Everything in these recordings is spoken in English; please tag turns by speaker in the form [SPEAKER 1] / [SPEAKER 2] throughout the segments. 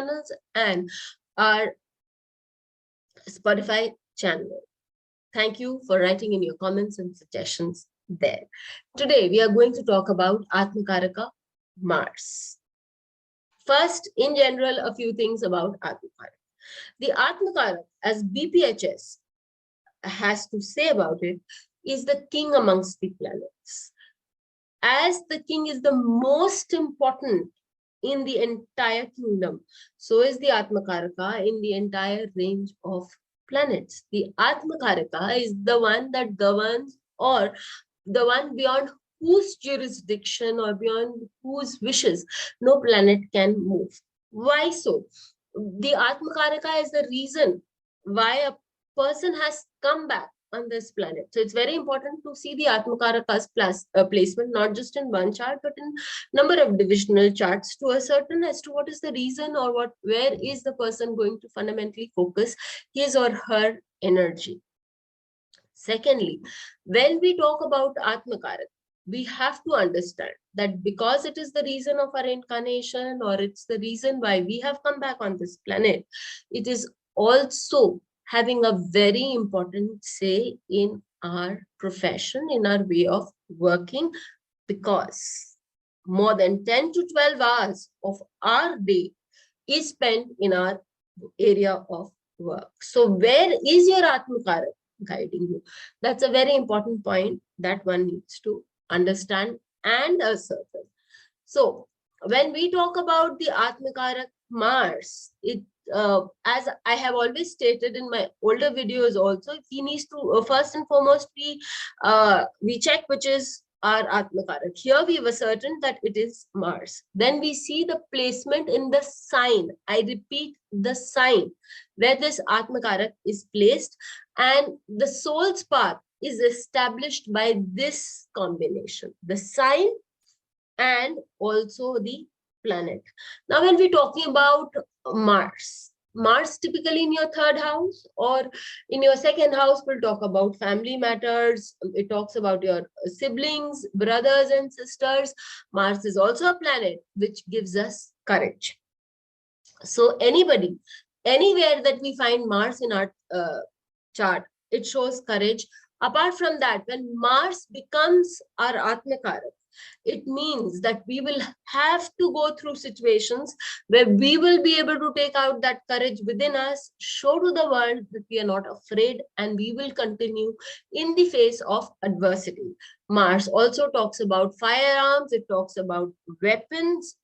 [SPEAKER 1] channels and our Spotify channel. Thank you for writing in your comments and suggestions there. Today, we are going to talk about Atmakaraka, Mars. First, in general, a few things about Atmakaraka. The Atmakaraka, as BPHS has to say about it, is the king amongst the planets. As the king is the most important in the entire kingdom, so is the Atmakaraka in the entire range of planets. The Atmakaraka is the one that governs, or the one beyond whose jurisdiction or beyond whose wishes no planet can move. Why so? The Atmakaraka is the reason why a person has come back on this planet. So it's very important to see the Atmakaraka's placement, not just in one chart, but in number of divisional charts to ascertain as to what is the reason, or where is the person going to fundamentally focus his or her energy. Secondly, when we talk about Atmakaraka, we have to understand that because it is the reason of our incarnation, or it's the reason why we have come back on this planet, it is also having a very important say in our profession, in our way of working, because more than 10 to 12 hours of our day is spent in our area of work. So where is your Atmakaraka guiding you? That's a very important point that one needs to understand and ascertain. So when we talk about the Atmakaraka Mars, as I have always stated in my older videos also, he needs to first and foremost we check which is our Atmakaraka. Here we have ascertained that it is Mars. Then we see the placement in the sign. I repeat, the sign where this Atmakaraka is placed, and the soul's path is established by this combination, the sign and also the planet. Now, when we're talking about Mars, typically in your third house or in your second house will talk about family matters. It talks about your siblings, brothers and sisters. Mars is also a planet which gives us courage. So anybody, anywhere that we find Mars in our chart, it shows courage. Apart from that, when Mars becomes our Atmakaraka, it means that we will have to go through situations where we will be able to take out that courage within us, show to the world that we are not afraid, and we will continue in the face of adversity. Mars also talks about firearms, it talks about weapons.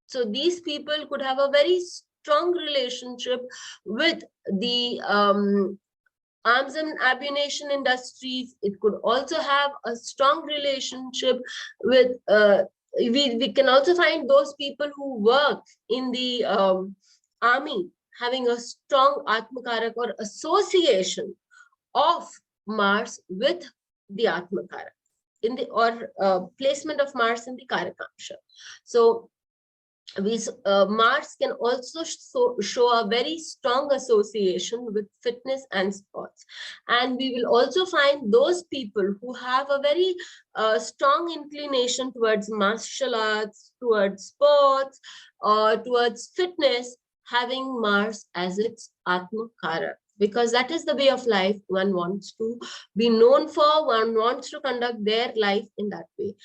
[SPEAKER 1] So these people could have a very strong relationship with the arms and ammunition industries. It could also have a strong relationship with, we can also find those people who work in the army having a strong Atmakaraka or association of Mars with the Atmakaraka in the, or placement of Mars in the Karakamsha. So Mars can also show a very strong association with fitness and sports. And we will also find those people who have a very strong inclination towards martial arts, towards sports, or towards fitness, having Mars as its Atmakaraka. Because that is the way of life one wants to be known for, one wants to conduct their life in that way.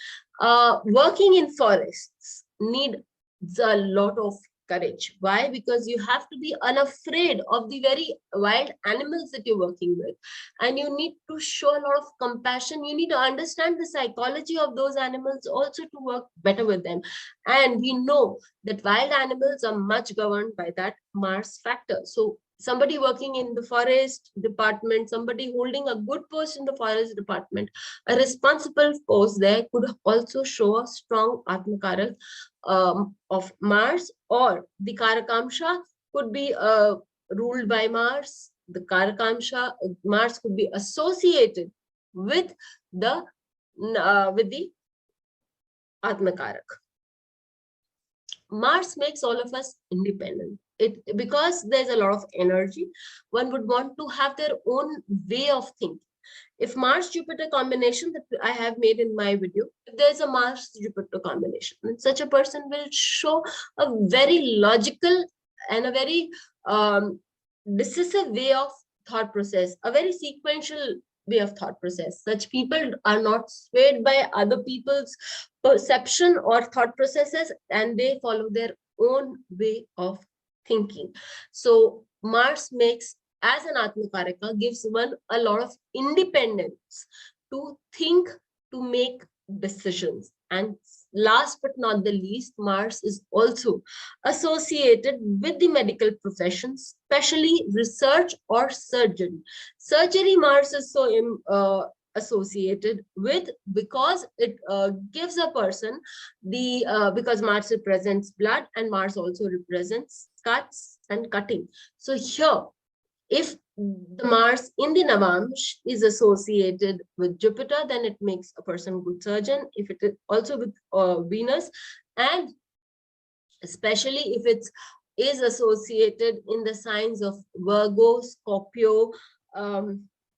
[SPEAKER 1] Working in forests needs a lot of courage. Why? Because you have to be unafraid of the very wild animals that you're working with, and you need to show a lot of compassion. You need to understand the psychology of those animals also to work better with them. And we know that wild animals are much governed by that Mars factor. So somebody working in the forest department, somebody holding a good post in the forest department, a responsible post there, could also show a strong Atmakaraka of Mars, or the Karakamsha could be ruled by Mars. The Karakamsha, Mars could be associated with the Atmakaraka. Mars makes all of us independent. Because there's a lot of energy, one would want to have their own way of thinking. If Mars-Jupiter combination that I have made in my video, if there's a Mars-Jupiter combination, then such a person will show a very logical and a very decisive way of thought process, a very sequential way of thought process. Such people are not swayed by other people's perception or thought processes, and they follow their own way of thinking. So Mars makes, as an Atmakaraka, gives one a lot of independence to think, to make decisions. And last but not the least, Mars is also associated with the medical profession, especially research or surgery. Surgery, Mars is so associated with, because it gives a person the because Mars represents blood, and Mars also represents cuts and cutting. So here, if the Mars in the Navamsha is associated with Jupiter, then it makes a person good surgeon. If it is also with Venus, and especially if it is associated in the signs of Virgo, Scorpio,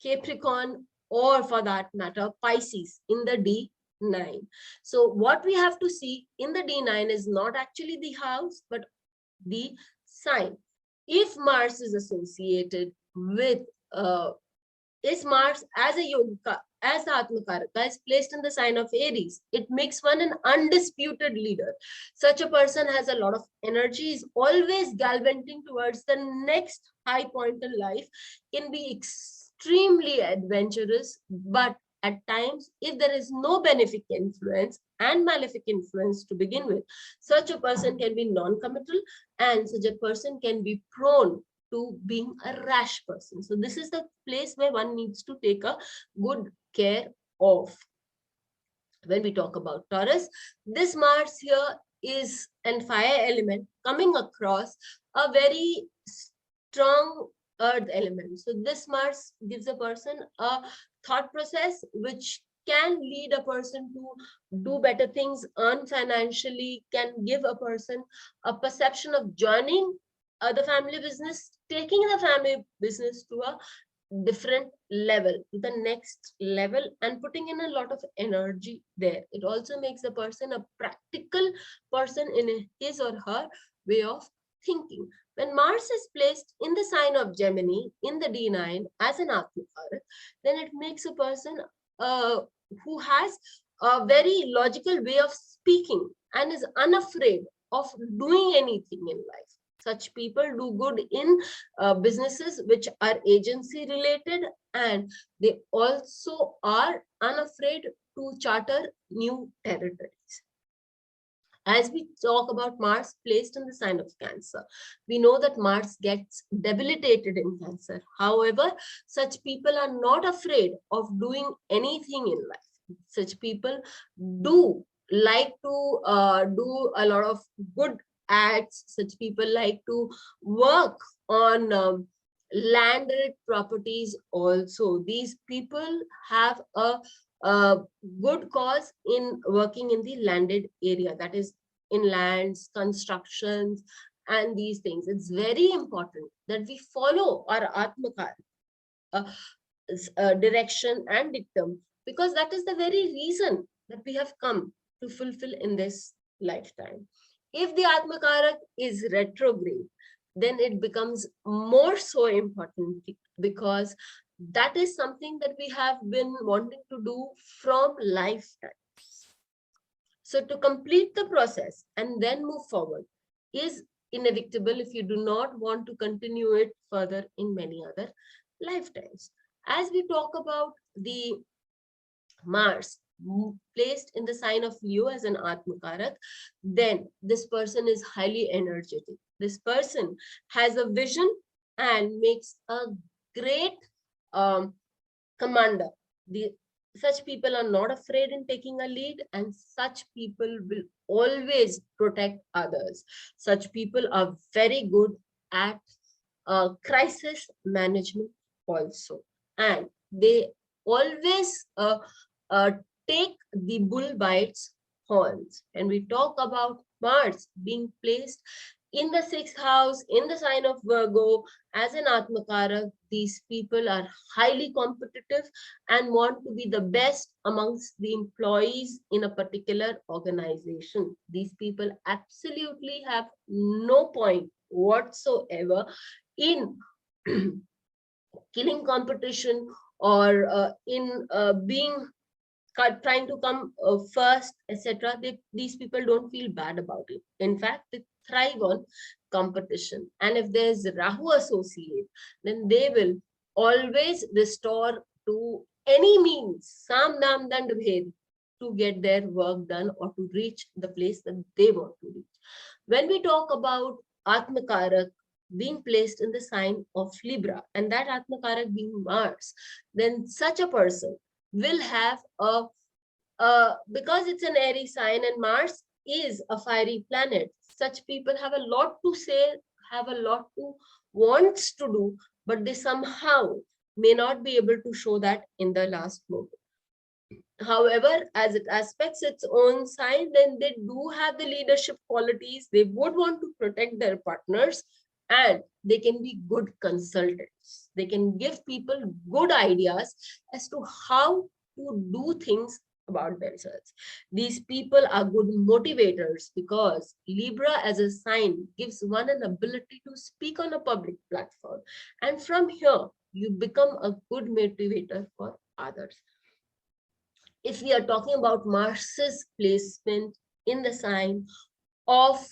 [SPEAKER 1] Capricorn, or for that matter, Pisces in the D9. So what we have to see in the D9 is not actually the house, but the sign. If Mars is associated with, is Mars as a yoga, as the Atmakaraka is placed in the sign of Aries, it makes one an undisputed leader. Such a person has a lot of energy, is always galvanizing towards the next high point in life, can be extremely adventurous, but at times, if there is no benefic influence and malefic influence to begin with, such a person can be non-committal, and such a person can be prone to being a rash person. So this is the place where one needs to take a good care of. When we talk about Taurus, this Mars here is an fire element coming across a very strong earth element. So this Mars gives a person a thought process which can lead a person to do better things, earn financially, can give a person a perception of joining the family business, taking the family business to a different level, to the next level, and putting in a lot of energy there. It also makes a person a practical person in his or her way of thinking. When Mars is placed in the sign of Gemini in the D9 as an Atmakaraka, then it makes a person who has a very logical way of speaking and is unafraid of doing anything in life. Such people do good in businesses which are agency related, and they also are unafraid to charter new territories. As we talk about Mars placed in the sign of Cancer, we know that Mars gets debilitated in Cancer. However, such people are not afraid of doing anything in life. Such people do like to do a lot of good acts. Such people like to work on landed properties also. These people have a good cause in working in the landed area, that is in lands, constructions, and these things. It's very important that we follow our Atmakara direction and dictum, because that is the very reason that we have come to fulfill in this lifetime. If the Atmakarak is retrograde, then it becomes more so important, because that is something that we have been wanting to do from lifetime. So to complete the process and then move forward is inevitable if you do not want to continue it further in many other lifetimes. As we talk about the Mars placed in the sign of Leo as an Atmakarak, then this person is highly energetic. This person has a vision and makes a great commander. Such people are not afraid in taking a lead, and such people will always protect others. Such people are very good at crisis management also, and they always take the bull by its horns. And we talk about Mars being placed in the sixth house, in the sign of Virgo, as an Atmakarak, these people are highly competitive and want to be the best amongst the employees in a particular organization. These people absolutely have no point whatsoever in killing competition or in being trying to come first, etc. These people don't feel bad about it. In fact, they thrive on competition. And if there's Rahu associate, then they will always restore to any means, sam dam dand bhed, to get their work done or to reach the place that they want to reach. When we talk about Atmakarak being placed in the sign of Libra, and that Atmakarak being Mars, then such a person will have a because it's an airy sign and Mars is a fiery planet, such people have a lot to say, have a lot to wants to do, but they somehow may not be able to show that in the last moment. However, as it aspects its own sign, then they do have the leadership qualities. They would want to protect their partners and they can be good consultants. They can give people good ideas as to how to do things about themselves. These people are good motivators because Libra as a sign gives one an ability to speak on a public platform. And from here, you become a good motivator for others. If we are talking about Mars's placement in the sign of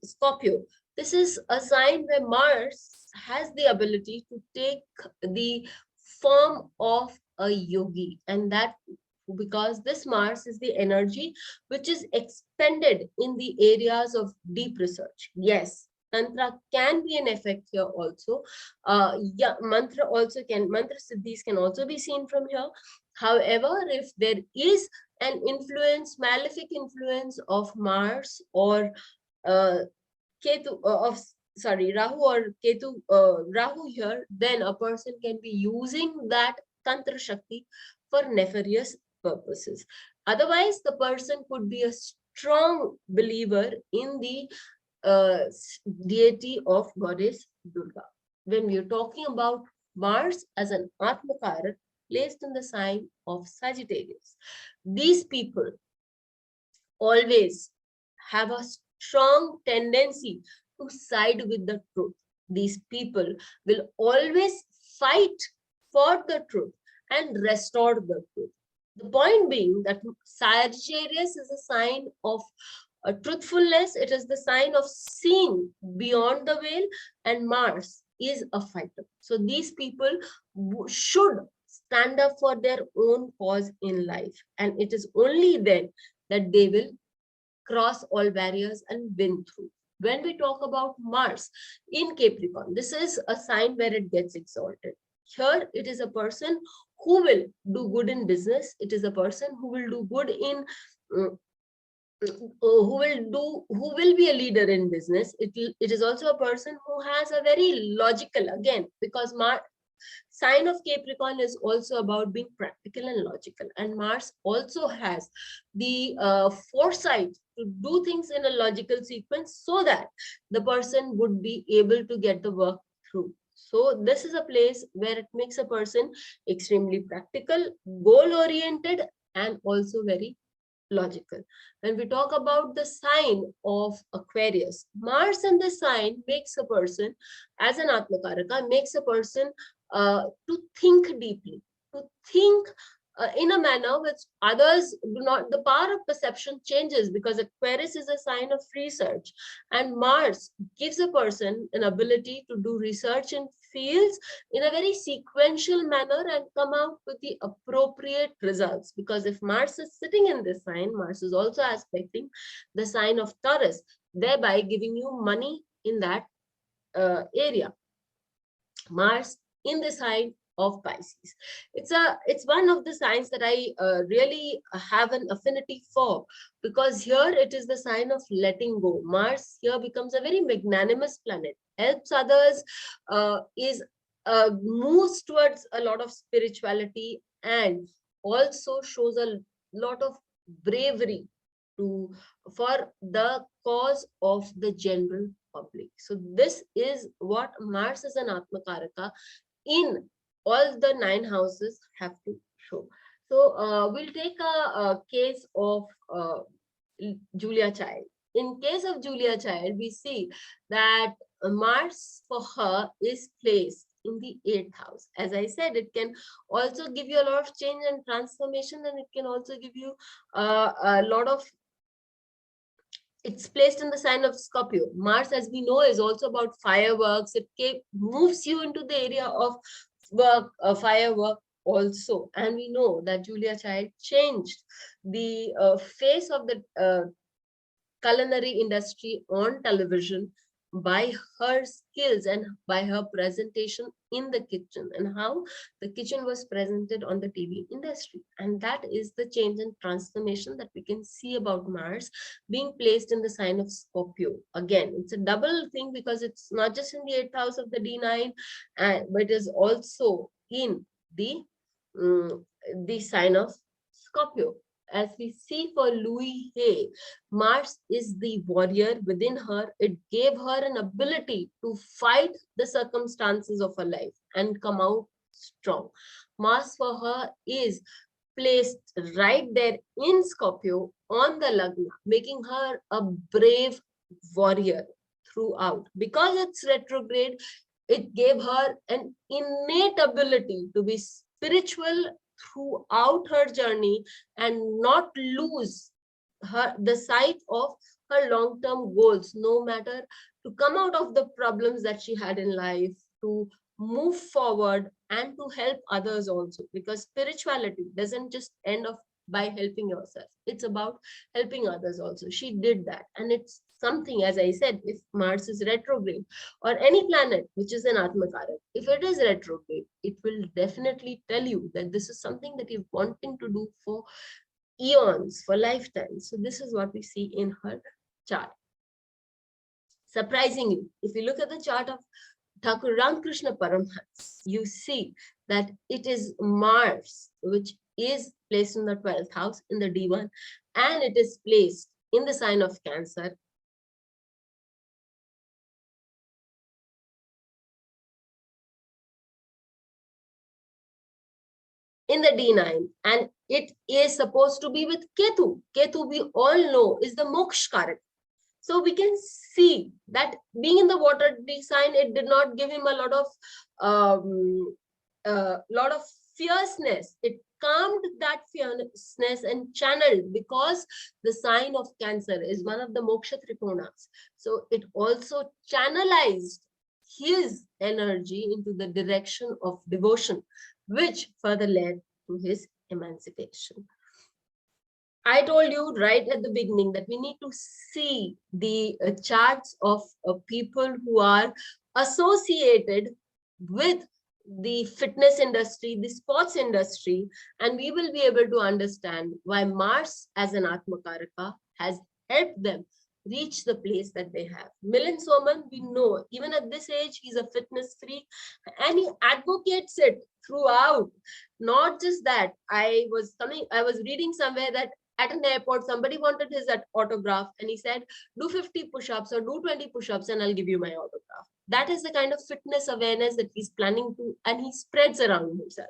[SPEAKER 1] Scorpio, this is a sign where Mars has the ability to take the form of a yogi, and that because this Mars is the energy which is expended in the areas of deep research. Yes, Tantra can be an effect here also. Yeah, mantra siddhis can also be seen from here. However, if there is an influence, malefic influence of Mars or Ketu Rahu or Ketu, Rahu here, then a person can be using that Tantra Shakti for nefarious purposes. Otherwise, the person could be a strong believer in the deity of goddess Durga. When we are talking about Mars as an Atmakarak placed in the sign of Sagittarius, these people always have a strong tendency to side with the truth. These people will always fight for the truth and restore the truth. The point being that Sagittarius is a sign of truthfulness. It is the sign of seeing beyond the veil, and Mars is a fighter. So these people should stand up for their own cause in life, and it is only then that they will cross all barriers and win through. When we talk about Mars in Capricorn, this is a sign where it gets exalted. Here, it is a person who will do good in business. It is a person who will do good in, who will be a leader in business. It is also a person who has a very logical, again, because sign of Capricorn is also about being practical and logical. And Mars also has the foresight to do things in a logical sequence so that the person would be able to get the work through. So this is a place where it makes a person extremely practical, goal-oriented, and also very logical. When we talk about the sign of Aquarius, Mars in the sign makes a person, as an Atmakaraka, makes a person to think deeply, to think in a manner which others do not. The power of perception changes because Aquarius is a sign of research, and Mars gives a person an ability to do research in fields in a very sequential manner and come out with the appropriate results. Because if Mars is sitting in this sign, Mars is also aspecting the sign of Taurus, thereby giving you money in that area. Mars in the sign of Pisces. It's one of the signs that I really have an affinity for, because here it is the sign of letting go. Mars here becomes a very magnanimous planet, helps others, moves towards a lot of spirituality, and also shows a lot of bravery for the cause of the general public. So this is what Mars as an Atmakaraka in all the 9 houses have to show. So we'll take a case of Julia Child. In case of Julia Child, we see that Mars for her is placed in the 8th house. As I said, it can also give you a lot of change and transformation, and it can also give you a lot of, it's placed in the sign of Scorpio. Mars, as we know, is also about fireworks. It moves you into the area of work, firework also. And we know that Julia Child changed the face of the culinary industry on television by her skills and by her presentation in the kitchen, and how the kitchen was presented on the TV industry. And that is the change and transformation that we can see about Mars being placed in the sign of Scorpio. Again, it's a double thing, because it's not just in the 8th house of the D9, but it is also in the sign of Scorpio. As we see for Louis Hay, Mars is the warrior within her. It gave her an ability to fight the circumstances of her life and come out strong. Mars for her is placed right there in Scorpio on the Lagna, making her a brave warrior throughout. Because it's retrograde, it gave her an innate ability to be spiritual throughout her journey and not lose the sight of her long-term goals, no matter, to come out of the problems that she had in life, to move forward and to help others also, because spirituality doesn't just end off by helping yourself. It's about helping others also. She did that, and it's something, as I said, if Mars is retrograde or any planet which is an Atmakaraka, if it is retrograde, it will definitely tell you that this is something that you're wanting to do for eons, for lifetimes. So this is what we see in her chart. Surprisingly, if you look at the chart of Thakur Ramakrishna Paramhans, you see that it is Mars which is placed in the 12th house in the D1, and it is placed in the sign of Cancer. In the D9, and it is supposed to be with Ketu. Ketu, we all know, is the Moksha Karak. So we can see that being in the water sign, it did not give him a lot of fierceness. It calmed that fierceness and channeled, because the sign of Cancer is one of the Moksha Triponas. So it also channelized his energy into the direction of devotion, which further led to his emancipation. I told you right at the beginning that we need to see the charts of people who are associated with the fitness industry, the sports industry, and we will be able to understand why Mars as an Atmakaraka has helped them reach the place that they have. Milind Soman, we know, even at this age, he's a fitness freak, and he advocates it throughout. Not just that, I was reading somewhere that at an airport, somebody wanted his autograph, and he said, do 50 push-ups or do 20 push-ups and I'll give you my autograph. That is the kind of fitness awareness that he's planning to, and he spreads around himself.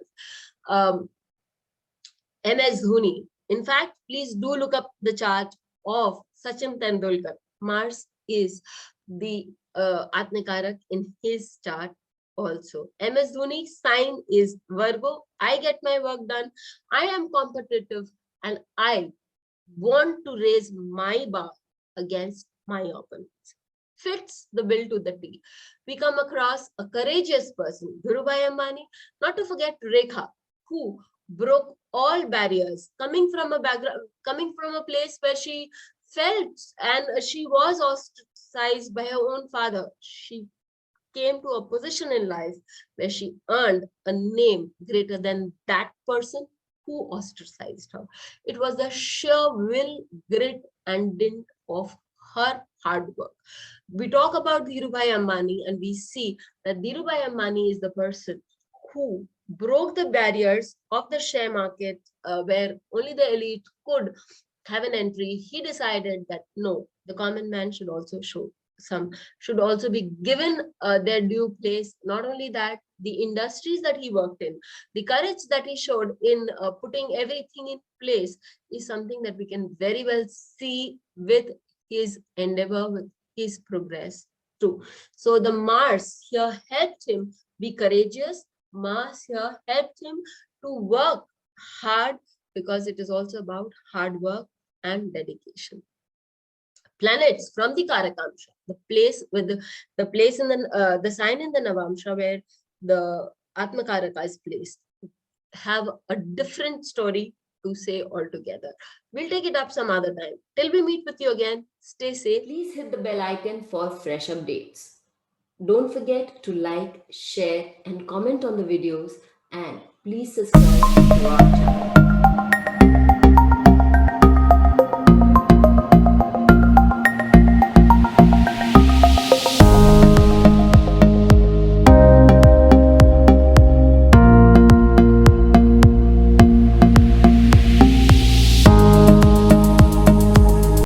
[SPEAKER 1] MS Dhoni. In fact, please do look up the chart of Sachin Tendulkar. Mars is the Atmakarak in his chart also. MS Dhoni sign is Virgo. I get my work done. I am competitive, and I want to raise my bar against my opponents. Fits the bill to the T. We come across a courageous person, Dhirubhai Ambani, not to forget Rekha, who broke all barriers, coming from a place where she felt and she was ostracized by her own father. She came to a position in life where she earned a name greater than that person who ostracized her. It was the sheer will, grit, and dint of her hard work. We talk about Dhirubhai Ambani, and we see that Dhirubhai Ambani is the person who broke the barriers of the share market, where only the elite could have an entry, he decided that no, the common man should also should also be given their due place. Not only that, the industries that he worked in, the courage that he showed in putting everything in place is something that we can very well see with his endeavor, with his progress too. So the Mars here helped him be courageous. Mars here helped him to work hard, because it is also about hard work and dedication. Planets from the Karakamsha, the place with the place in the sign in the Navamsha where the Atmakaraka is placed, have a different story to say altogether. We'll take it up some other time. Till we meet with you again, stay safe. Please hit the bell icon for fresh updates. Don't forget to like, share, and comment on the videos, and please subscribe to our channel.